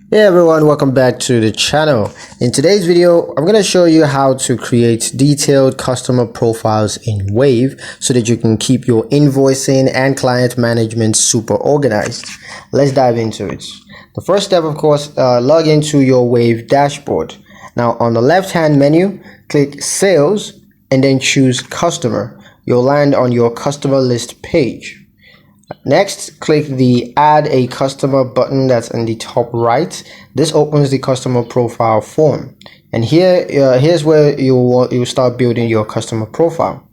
Hey everyone, welcome back to the channel. In today's video, I'm going to show you how to create detailed customer profiles in Wave so that you can keep your invoicing and client management super organized. Let's dive into it. The first step, of course, log into your Wave dashboard. Now on the left hand menu, click Sales and then choose Customer. You'll land on your customer list page. Next, click the Add a Customer button that's in the top right. This opens the customer profile form, and here's where you'll start building your customer profile.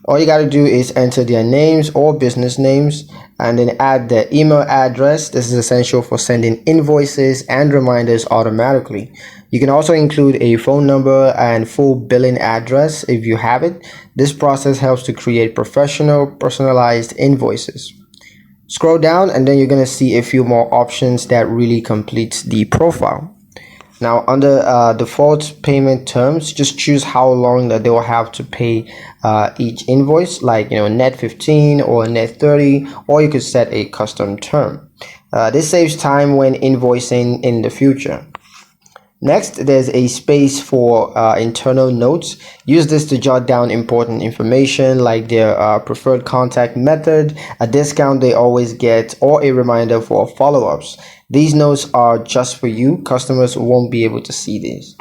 All you got to do is enter their names or business names and then add their email address. This is essential for sending invoices and reminders automatically. You can also include a phone number and full billing address if you have it. This process helps to create professional, personalized invoices. Scroll down and then you're going to see a few more options that really complete the profile. Now under default payment terms, just choose how long that they will have to pay each invoice, like net 15 or net 30, or you could set a custom term. This saves time when invoicing in the future. Next, there's a space for internal notes. Use this to jot down important information like their preferred contact method, a discount they always get, or a reminder for follow-ups. These notes are just for you. Customers won't be able to see these.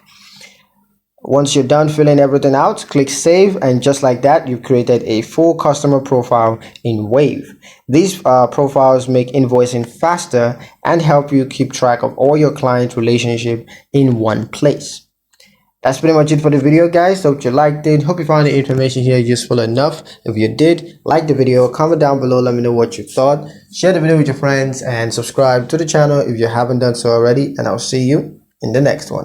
Once you're done filling everything out, click Save, and just like that, you've created a full customer profile in Wave. These profiles make invoicing faster and help you keep track of all your client relationship in one place. That's pretty much it for the video, guys. Hope you liked it. Hope you found the information here useful enough. If you did, like the video, comment down below, let me know what you thought. Share the video with your friends and subscribe to the channel if you haven't done so already, and I'll see you in the next one.